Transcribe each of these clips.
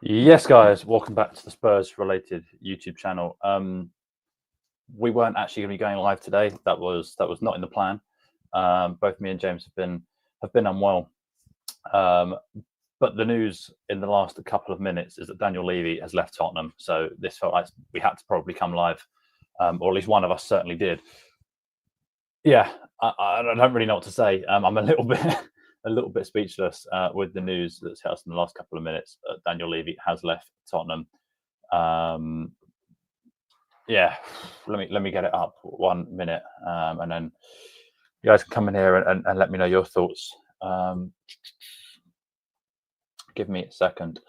Yes, guys, welcome back to the Spurs-related YouTube channel. We weren't actually going to be going live today. That was not in the plan. Both me and James have been unwell. But the news in the last couple of minutes is that Daniel Levy has left Tottenham. So this felt like we had to probably come live, or at least one of us certainly did. Yeah, I don't really know what to say. I'm a little bit a little bit speechless with the news that's hit us in the last couple of minutes. Daniel Levy has left Tottenham. Yeah, let me get it up 1 minute, and then you guys can come in here and let me know your thoughts. Give me a second.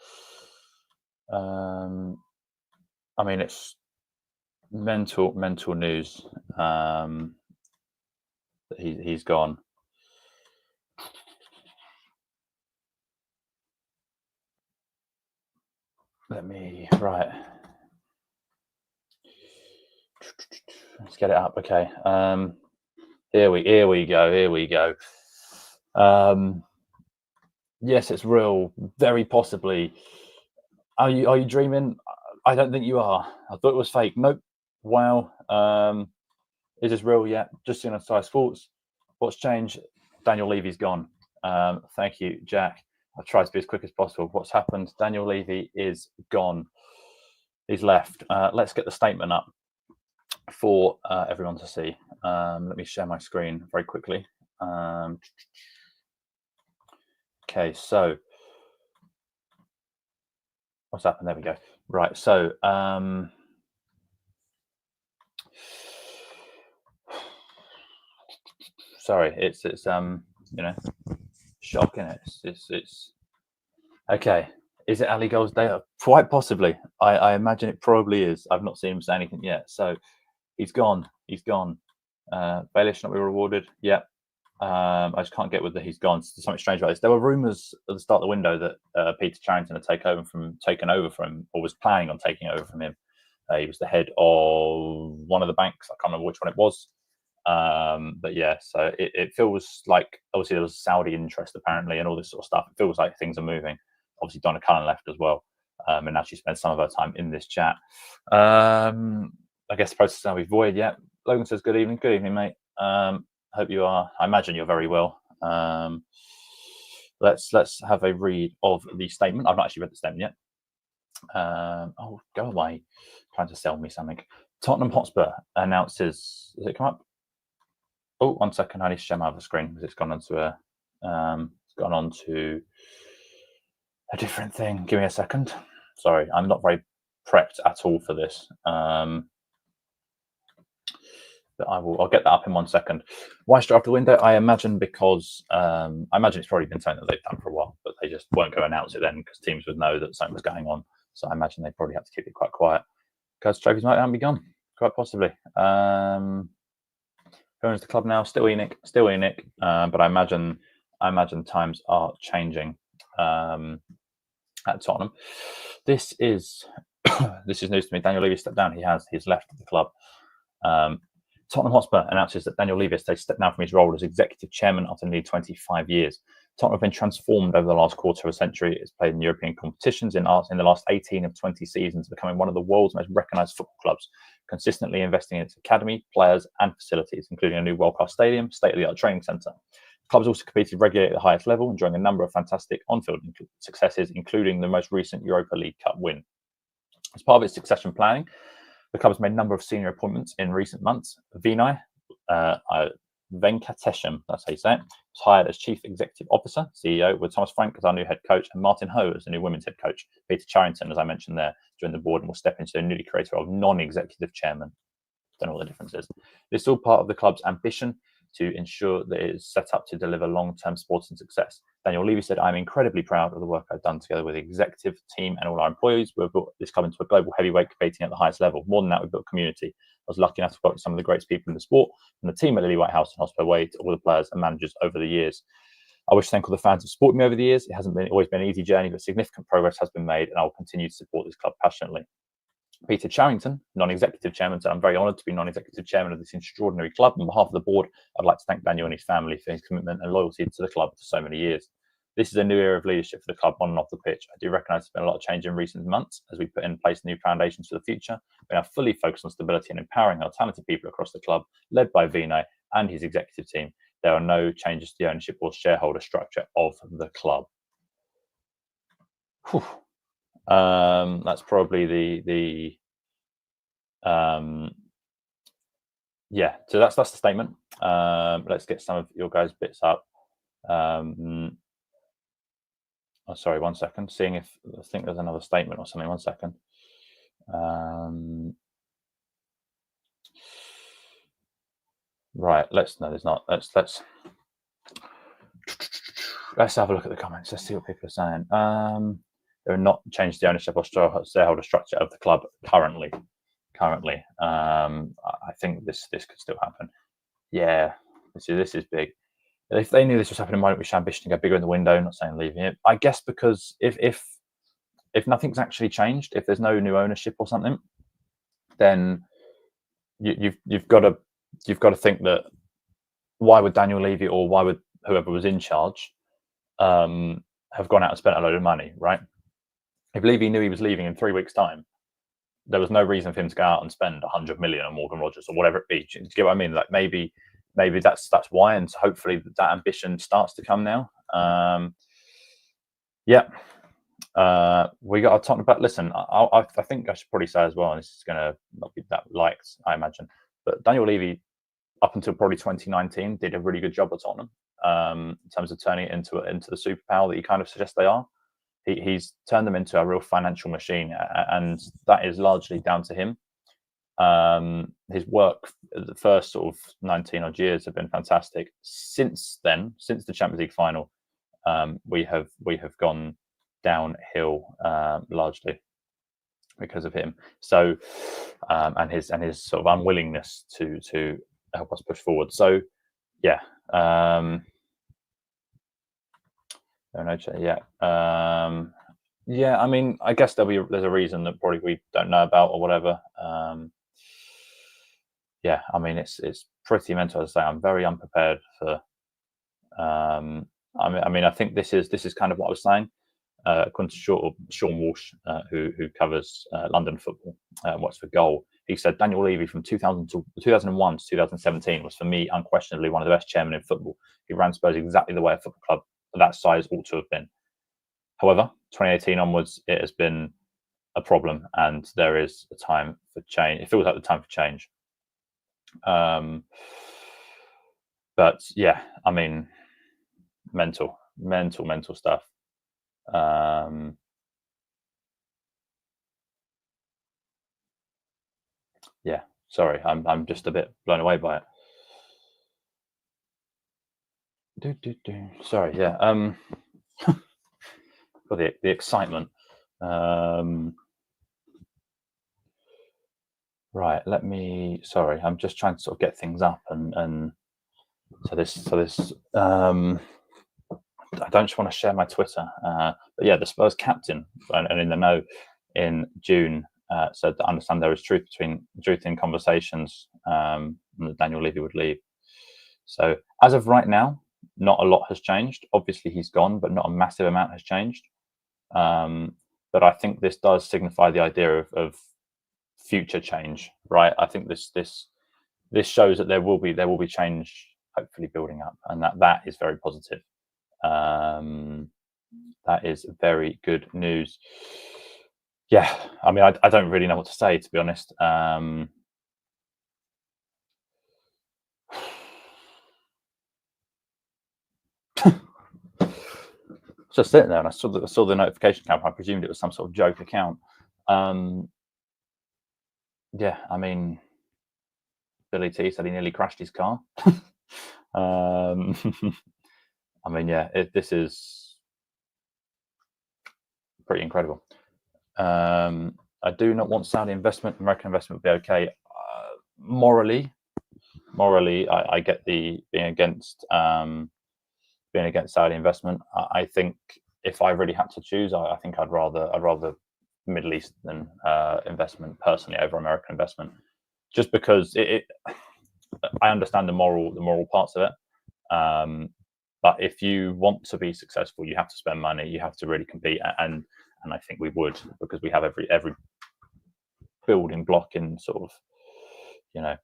I mean, it's mental news that he's gone. Right. Let's get it up. Okay. Here we go. Yes, it's real. Very possibly. Are you dreaming? I don't think you are. I thought it was fake. Nope. Wow. Is this real? Yeah. Just seen on Sky Sports. What's changed? Daniel Levy's gone. Thank you, Jack. I'll try to be as quick as possible. What's happened? Daniel Levy is gone. He's left. Let's get the statement up for everyone to see. Let me share my screen very quickly. Okay, so what's happened? There we go. Right, so sorry, it's shocking. It's okay. Is it Ali Goldsdale? Quite possibly. I imagine it probably is. I've not seen him say anything yet. So he's gone. Baelish not be rewarded. Yeah. I just can't get with that he's gone. There's something strange about this. There were rumours at the start of the window that Peter Charrington had taken over from him, or was planning on taking over from him. He was the head of one of the banks. I can't remember which one it was. But yeah, so it feels like, obviously there was Saudi interest apparently and all this sort of stuff. It feels like things are moving. Obviously Donna Cullen left as well, and now she spends some of her time in this chat. I guess the process now be void. Yeah, Logan says good evening, mate. Hope you are. I imagine you're very well. Let's have a read of the statement. I've not actually read the statement yet. Oh, go away! Trying to sell me something. Tottenham Hotspur announces. Does it come up? Oh, 1 second. I need to share my other screen because it's gone onto a different thing. Give me a second. Sorry, I'm not very prepped at all for this. But I'll get that up in 1 second. Why straight after the window? I imagine because I imagine it's probably been something that they've done for a while, but they just won't go announce it then because teams would know that something was going on. So I imagine they probably have to keep it quite quiet because trophies might be gone, quite possibly. Who owns the club now? Still Enoch. But I imagine times are changing at Tottenham. This is this is news to me. Daniel Levy stepped down. He's left the club. Tottenham Hotspur announces that Daniel Levy has stepped down from his role as executive chairman after nearly 25 years. Tottenham have been transformed over the last quarter of a century. It's played in European competitions in the last 18 of 20 seasons, becoming one of the world's most recognised football clubs, consistently investing in its academy, players and facilities, including a new world-class stadium, state-of-the-art training centre. The club has also competed regularly at the highest level, enjoying a number of fantastic on-field successes, including the most recent Europa League Cup win. As part of its succession planning, the club has made a number of senior appointments in recent months. Vinay Venkatesham, that's how you say it, was hired as Chief Executive Officer, CEO, with Thomas Frank as our new head coach and Martin Ho as the new women's head coach. Peter Charrington, as I mentioned there, joined the board and will step into the newly created role of non-executive chairman. Don't know what the difference is. This is all part of the club's ambition to ensure that it is set up to deliver long-term sporting success. Daniel Levy said, I'm incredibly proud of the work I've done together with the executive team and all our employees. We've built this club into a global heavyweight competing at the highest level. More than that, we've built a community. I was lucky enough to work with some of the greatest people in the sport, from the team at Lily Whitehouse and Hotspur Way to all the players and managers over the years. I wish to thank all the fans who supported me over the years. It hasn't always been an easy journey, but significant progress has been made, and I will continue to support this club passionately. Peter Charrington, non-executive chairman, said, I'm very honoured to be non-executive chairman of this extraordinary club. On behalf of the board, I'd like to thank Daniel and his family for his commitment and loyalty to the club for so many years. This is a new era of leadership for the club on and off the pitch. I do recognise there's been a lot of change in recent months as we put in place new foundations for the future. We are fully focused on stability and empowering our talented people across the club, led by Vino and his executive team. There are no changes to the ownership or shareholder structure of the club. Whew. That's probably yeah, so that's the statement. Let's get some of your guys' bits up. Oh, sorry, 1 second. Seeing if I think there's another statement or something. 1 second. Right. No, there's not. Let's have a look at the comments. Let's see what people are saying. There are not changed the ownership or shareholder structure of the club currently. I think this could still happen. Yeah, this is big. If they knew this was happening, why don't we show ambition to go bigger in the window? Not saying leaving it. I guess because if nothing's actually changed, if there's no new ownership or something, then you've got to think that why would Daniel Levy or why would whoever was in charge have gone out and spent a load of money, right? If Levy knew he was leaving in 3 weeks' time, there was no reason for him to go out and spend 100 million on Morgan Rogers or whatever it be. Do you get what I mean? Like maybe that's why, and so hopefully that ambition starts to come now. Yeah. We got to talk about. Listen, I think I should probably say as well, and this is going to not be that liked, I imagine, but Daniel Levy, up until probably 2019, did a really good job at Tottenham in terms of turning it into the superpower that you kind of suggest they are. He's turned them into a real financial machine, and that is largely down to him. His work, the first sort of 19 odd years, have been fantastic. Since then, since the Champions League final, we have gone downhill largely because of him. So, and his sort of unwillingness to help us push forward. So, yeah. Yeah, I mean, I guess there's a reason that probably we don't know about or whatever. Yeah, I mean, it's pretty mental to say. I'm very unprepared for. I mean, I think this is kind of what I was saying. According to Sean Walsh, who covers London football, works for Goal, he said Daniel Levy from 2001 to 2017 was for me unquestionably one of the best chairmen in football. He ran Spurs exactly the way a football club of that size ought to have been. However, 2018 onwards, it has been a problem, and there is a time for change. It feels like the time for change. But yeah, I mean, mental stuff. Yeah, sorry, I'm just a bit blown away by it. Sorry, yeah. For the excitement. Right, sorry, I'm just trying to sort of get things up and so this I don't just want to share my Twitter, but yeah, the Spurs captain and in the know in June said that I understand there is truth in conversations and that Daniel Levy would leave. So as of right now, not a lot has changed. Obviously he's gone, but not a massive amount has changed. But I think this does signify the idea of future change, right? I think this shows that there will be change, hopefully building up, and that is very positive. That is very good news. Yeah, I mean, I don't really know what to say, to be honest. Just sitting there and I saw the notification account. I presumed it was some sort of joke account. Yeah, I mean, Billy T said he nearly crashed his car. I mean, yeah, this is pretty incredible. I do not want Saudi investment. American investment would be okay. Morally, I get the being against Saudi investment. I think if I really had to choose, I think I'd rather Middle Eastern investment personally over American investment, just because I understand the moral parts of it. But if you want to be successful, you have to spend money. You have to really compete, and I think we would, because we have every building block in sort of, you know,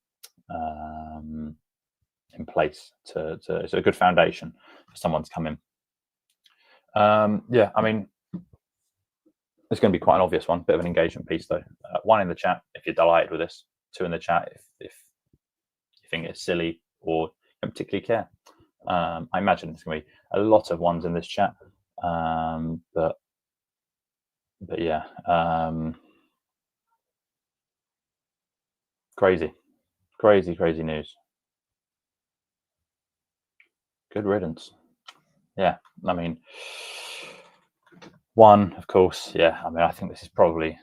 in place to it's a good foundation for someone to come in. Yeah, I mean, it's going to be quite an obvious one, bit of an engagement piece though. 1 in the chat if you're delighted with this. 2 in the chat if you think it's silly or don't particularly care. I imagine there's going to be a lot of 1s in this chat, but yeah, crazy news. Good riddance. Yeah, I mean, 1, of course. Yeah, I mean, I think this is probably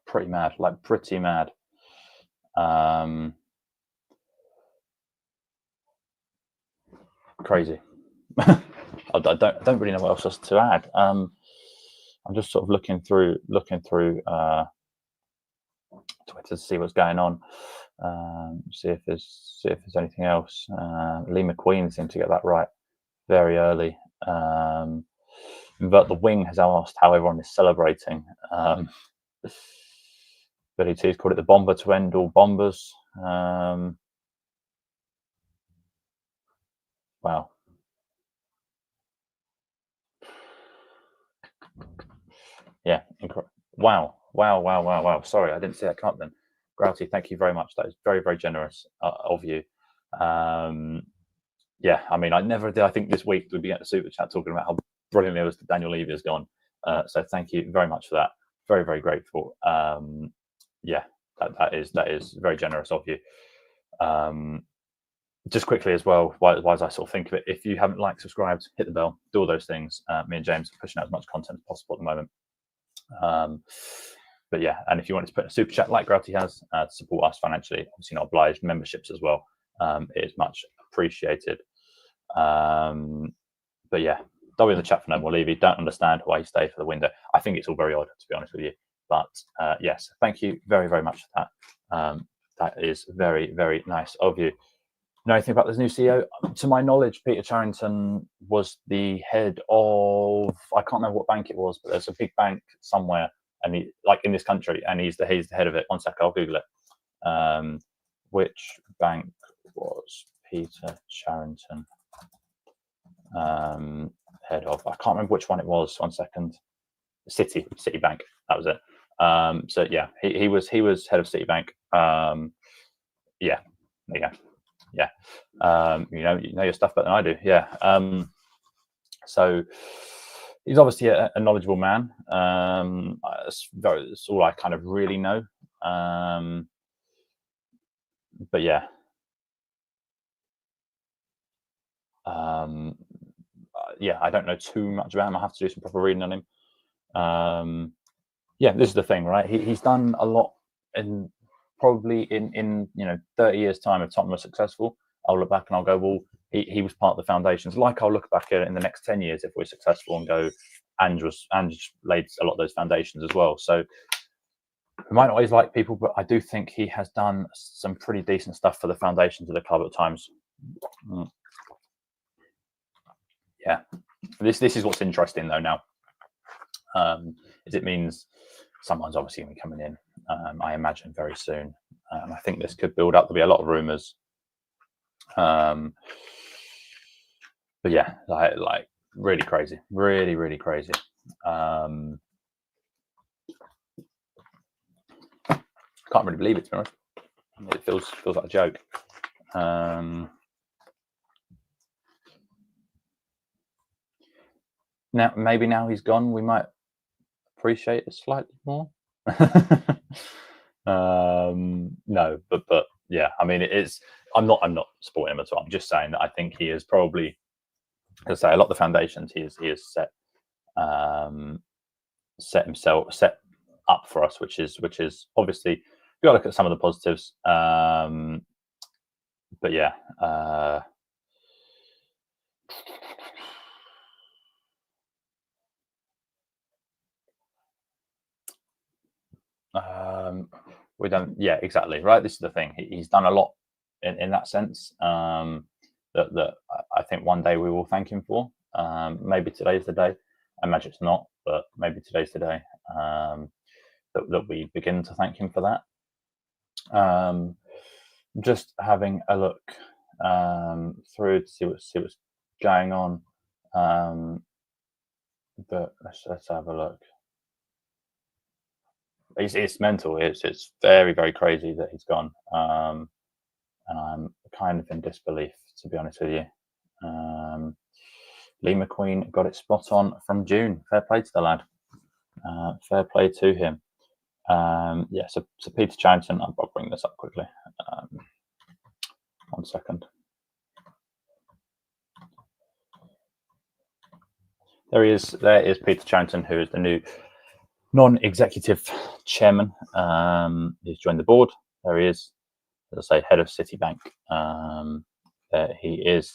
pretty mad, like pretty mad. Crazy. I don't really know what else to add. I'm just sort of looking through Twitter to see what's going on. See if there's anything else. Lee McQueen seemed to get that right very early. But the Wing has asked how everyone is celebrating. Billy T's called it the bomber to end all bombers. Wow. Yeah. Wow. Sorry, I didn't see that come up then. Grouty, thank you very much. That is very, very generous of you. Yeah, I mean, I never did. I think this week we'd be getting a super chat talking about how brilliant it was that Daniel Levy has gone. So thank you very much for that. Very, very grateful. Yeah, that is very generous of you. Just quickly as well, while I sort of think of it, if you haven't liked, subscribed, hit the bell, do all those things. Me and James are pushing out as much content as possible at the moment. But yeah, and if you want to put a super chat like Grouty has to support us financially, obviously not obliged, memberships as well, it is much appreciated. But yeah, W in the chat for no more Levy. Don't understand why he stayed for the window. I think it's all very odd, to be honest with you. But yes, thank you very, very much for that. That is very, very nice of you. Know anything about this new CEO? To my knowledge, Peter Charrington was the head of, I can't remember what bank it was, but there's a big bank somewhere, and he, like in this country, and he's the head of it. 1 sec, I'll Google it. Which bank was Peter Charrington head of? I can't remember which one it was. 1 second. Citibank. That was it. So yeah, he was head of Citibank. Yeah, there you go. Yeah, you know your stuff better than I do. Yeah. So he's obviously a knowledgeable man. That's all I kind of really know. But yeah. Yeah, I don't know too much about him. I have to do some proper reading on him. Yeah, this is the thing, right? He's done a lot in probably in 30 years' time. If Tottenham are successful, I'll look back and I'll go, well, he was part of the foundations. Like I'll look back at it in the next 10 years if we're successful and go, Ange laid a lot of those foundations as well. So we might not always like people, but I do think he has done some pretty decent stuff for the foundations of the club at times. Yeah, this is what's interesting though now. Is it means someone's obviously going to be coming in, I imagine, very soon. I think this could build up. There'll be a lot of rumours. But yeah, like really crazy. Really, really crazy. Can't really believe it, to be honest. It feels like a joke. Now he's gone, we might appreciate it slightly more. No, but yeah, I mean, I'm not supporting him at all. I'm just saying that I think he is probably, as I say, a lot of the foundations he has set up for us, which is obviously we got to look at some of the positives. But yeah. We don't. Yeah, exactly. Right. This is the thing. He's done a lot in that sense. That I think one day we will thank him for. Maybe today's the day. I imagine it's not, but maybe today's the day that we begin to thank him for that. Just having a look through to see what's going on. But let's have a look. It's mental. It's very, very crazy that he's gone. And I'm kind of in disbelief, to be honest with you. Lee McQueen got it spot on from June. Fair play to the lad. Fair play to him. Yeah, so Peter Charrington, I'll bring this up quickly. 1 second. There is Peter Charrington, who is the new non-executive chairman. He's joined the board. There he is, as I say, head of Citibank. He is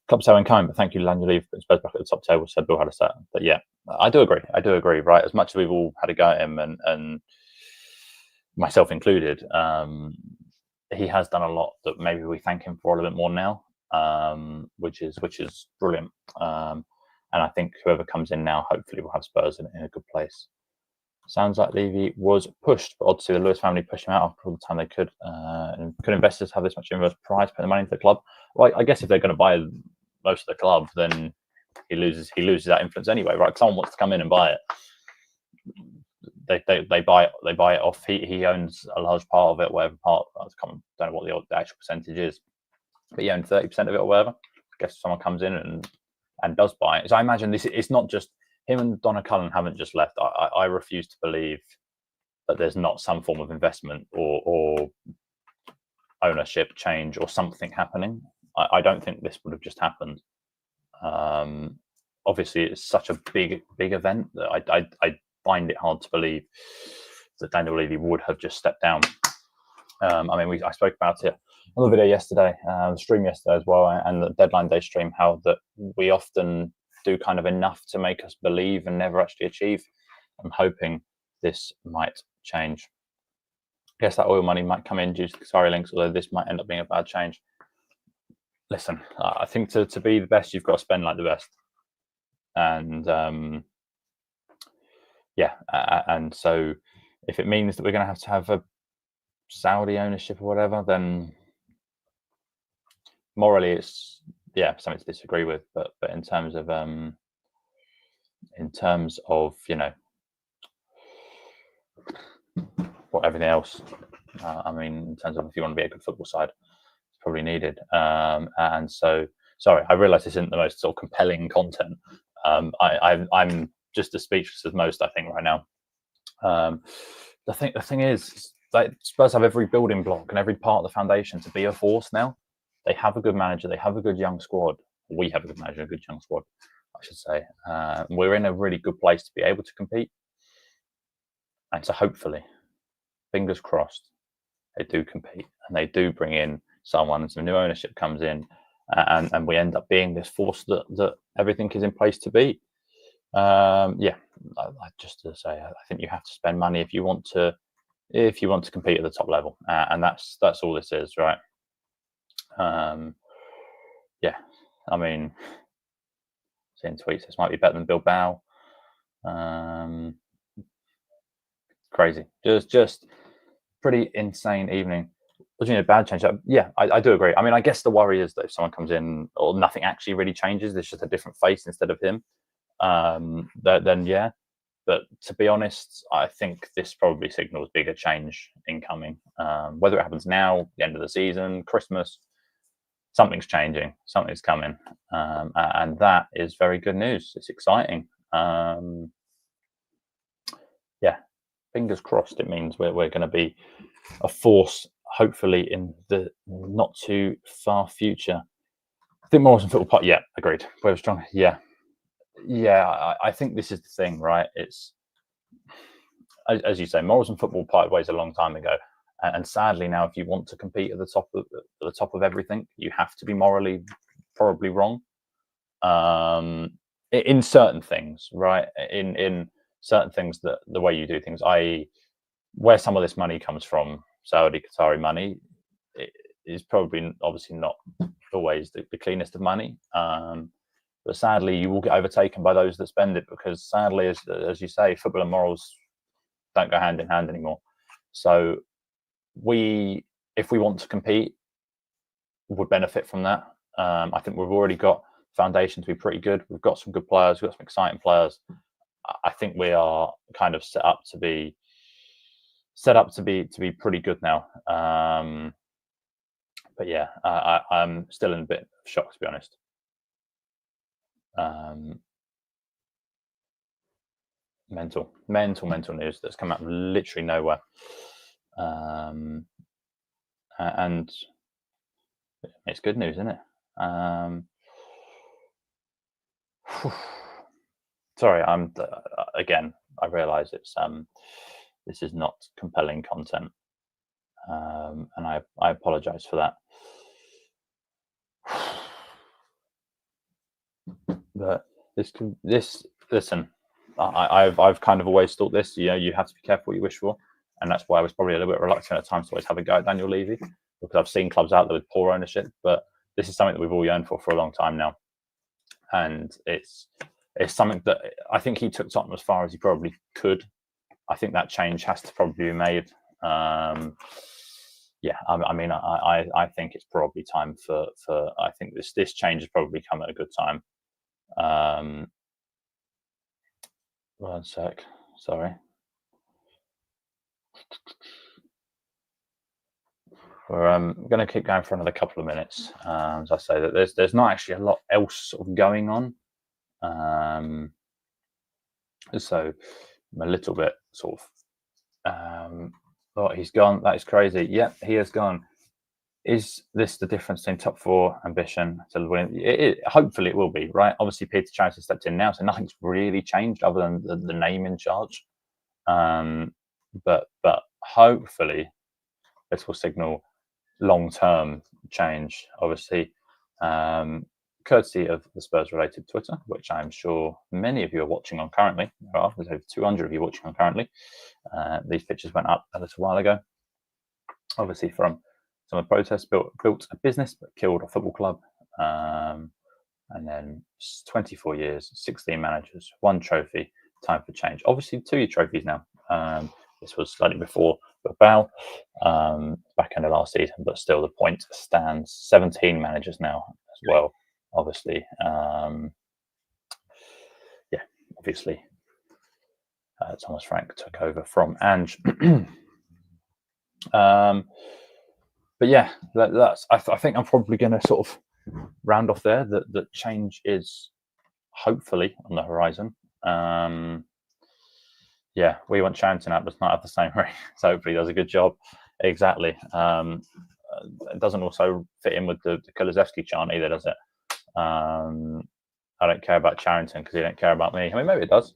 club sale in kind, but thank you, Lanyard Leave. But Spurs back at the top table, said Bill had a set. But yeah, I do agree, right? As much as we've all had a go at him, and myself included, he has done a lot that maybe we thank him for a little bit more now, which is brilliant. And I think whoever comes in now, hopefully, will have Spurs in a good place. Sounds like Levy was pushed, but odd to see the Lewis family push him out after all the time they could. And could investors have this much inverse price, put the money into the club? Well, I guess if they're going to buy most of the club, then he loses that influence anyway, right? If someone wants to come in and buy it, they buy it off. He owns a large part of it, whatever part. I don't know what the actual percentage is, but he owns 30% of it or whatever. I guess if someone comes in and does buy it. So I imagine it's not just him and Donna Cullen haven't just left. I refuse to believe that there's not some form of investment or ownership change or something happening. I don't think this would have just happened. Obviously, it's such a big event that I find it hard to believe that Daniel Levy would have just stepped down. I mean, I spoke about it on the video yesterday, the stream yesterday as well, and the deadline day stream, how that we often do kind of enough to make us believe and never actually achieve. I'm hoping this might change. I guess that oil money might come in due to the Qatari links, although this might end up being a bad change. Listen, I think to be the best, you've got to spend like the best. And yeah, and so if it means that we're going to have a Saudi ownership or whatever, then morally it's something to disagree with. But in terms of you know what everything else, I mean, in terms of if you want to be a good football side, it's probably needed. And so, sorry, I realise this isn't the most sort of compelling content. I'm just as speechless as most, I think, right now. The thing is, like, Spurs have every building block and every part of the foundation to be a force now. They have a good manager. They have a good young squad. We have a good manager, a good young squad, I should say. We're in a really good place to be able to compete. And so hopefully, fingers crossed, they do compete and they do bring in someone and some new ownership comes in and we end up being this force that everything is in place to be. Just to say, I think you have to spend money if you want to compete at the top level, and that's all this is, right? I mean, seeing tweets, this might be better than Bilbao. Crazy, just pretty insane evening. What do you mean a bad change? Yeah, I do agree. I mean, I guess the worry is that if someone comes in or nothing actually really changes, there's just a different face instead of him. Then yeah. But to be honest, I think this probably signals bigger change incoming. Whether it happens now, the end of the season, Christmas, something's changing, something's coming. And that is very good news. It's exciting. Fingers crossed it means we're going to be a force, hopefully, in the not too far future. I think Morrison Football Park, yeah, agreed. We're strong, yeah. I think this is the thing, right? It's, as you say, Morrison Football Park ways a long time ago, and sadly now, if you want to compete at the top of everything, you have to be morally probably wrong. In certain things, right? In certain things, that the way you do things, i.e., where some of this money comes from, Saudi Qatari money, is probably obviously not always the cleanest of money. But sadly, you will get overtaken by those that spend it, because sadly, as you say, football and morals don't go hand in hand anymore. So if we want to compete, would benefit from that. I think we've already got foundation to be pretty good. We've got some good players. We've got some exciting players. I think we are kind of set up to be pretty good now. But yeah, I'm still in a bit of shock, to be honest. Mental news that's come out of literally nowhere. And it's good news, isn't it? Sorry, again, I realize this is not compelling content, and I apologize for that. But listen, I've kind of always thought this. You have to be careful what you wish for, and that's why I was probably a little bit reluctant at times to always have a go at Daniel Levy, because I've seen clubs out there with poor ownership. But this is something that we've all yearned for a long time now, and it's something that I think he took Tottenham as far as he probably could. I think that change has to probably be made. Yeah, I mean, I think it's probably time for. I think this change has probably come at a good time. 1 sec. Sorry. We're going to keep going for another couple of minutes. As I say, that there's not actually a lot else sort of going on. So I'm a little bit sort of. Oh, he's gone. That is crazy. Yep, he has gone. Is this the difference between top four ambition to win? Hopefully it will be, right? Obviously, Peter Charity stepped in now, so nothing's really changed other than the name in charge. But hopefully this will signal long-term change, obviously, courtesy of the SpursRelated Twitter, which I'm sure many of you are watching on currently. There's over 200 of you watching on currently. These pictures went up a little while ago. Obviously, from some of the protests, built a business but killed a football club. And then 24 years, 16 managers, 1 trophy, time for change. Obviously, 2 trophies now. This was slightly before Bilbao, back end of last season, but still the point stands. 17 managers now as well, obviously. Yeah, obviously, Thomas Frank took over from Ange. But yeah, that's. I think I'm probably going to sort of round off there. That change is hopefully on the horizon. Yeah, we want Charrington out, does not have the same ring, so hopefully he does a good job. Exactly. It doesn't also fit in with the Kulusevski chant either, does it? I don't care about Charrington because he don't care about me. I mean, maybe it does.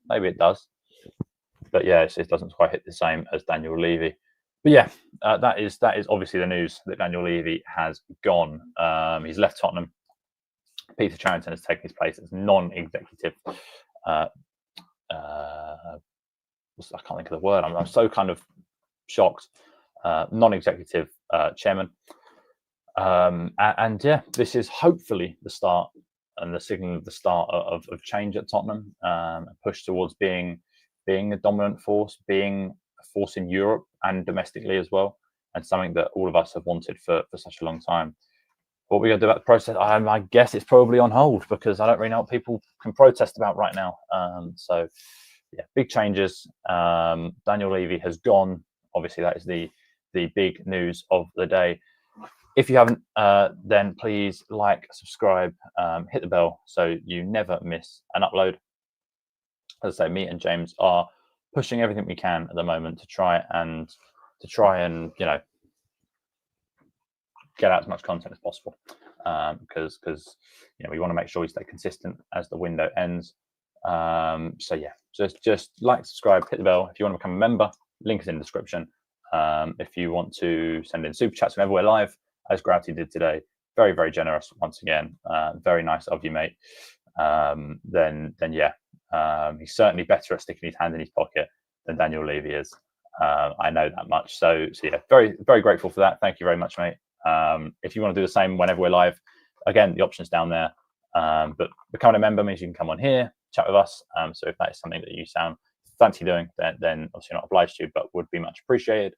Maybe it does. But yeah, it doesn't quite hit the same as Daniel Levy. But yeah, that is obviously the news that Daniel Levy has gone. He's left Tottenham. Peter Charrington has taken his place as non-executive. I can't think of the word. I'm so kind of shocked. Non-executive chairman. And yeah, this is hopefully the start and the signal of the start of change at Tottenham. A push towards being a dominant force, being a force in Europe and domestically as well, and something that all of us have wanted for such a long time. What we're going to do about the process, I guess it's probably on hold because I don't really know what people can protest about right now. So, yeah, big changes. Daniel Levy has gone. Obviously, that is the big news of the day. If you haven't, then please like, subscribe, hit the bell so you never miss an upload. As I say, me and James are pushing everything we can at the moment to try and get out as much content as possible, because we want to make sure we stay consistent as the window ends. So yeah, just like, subscribe, hit the bell. If you want to become a member, link is in the description. If you want to send in super chats whenever we're live, as Grouty did today, very, very generous once again. Very nice of you, mate. Then yeah, he's certainly better at sticking his hand in his pocket than Daniel Levy is. I know that much. So yeah, very, very grateful for that. Thank you very much, mate. If you want to do the same whenever we're live, again, the option's down there. But becoming a member means you can come on here, chat with us. So if that is something that you fancy doing, then obviously not obliged to, but would be much appreciated.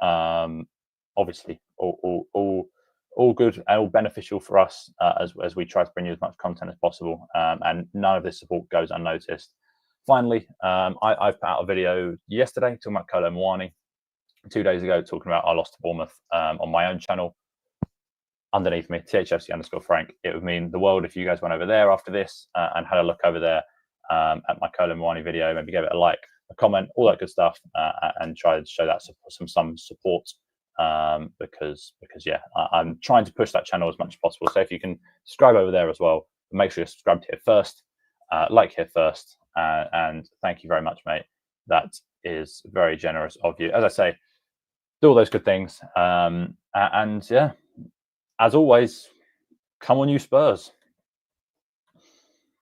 Obviously, all good and all beneficial for us as we try to bring you as much content as possible, and none of this support goes unnoticed. Finally, I've put out a video yesterday talking about Kolo Muani, 2 days ago talking about our loss to Bournemouth on my own channel. Underneath me, THFC_Frank. It would mean the world if you guys went over there after this and had a look over there at my Kolo Muani video, maybe give it a like, a comment, all that good stuff, and try to show that some support, because yeah, I'm trying to push that channel as much as possible. So if you can subscribe over there as well, make sure you're subscribed here first, like here first, and thank you very much, mate. That is very generous of you. As I say, do all those good things, and yeah, as always, come on you Spurs.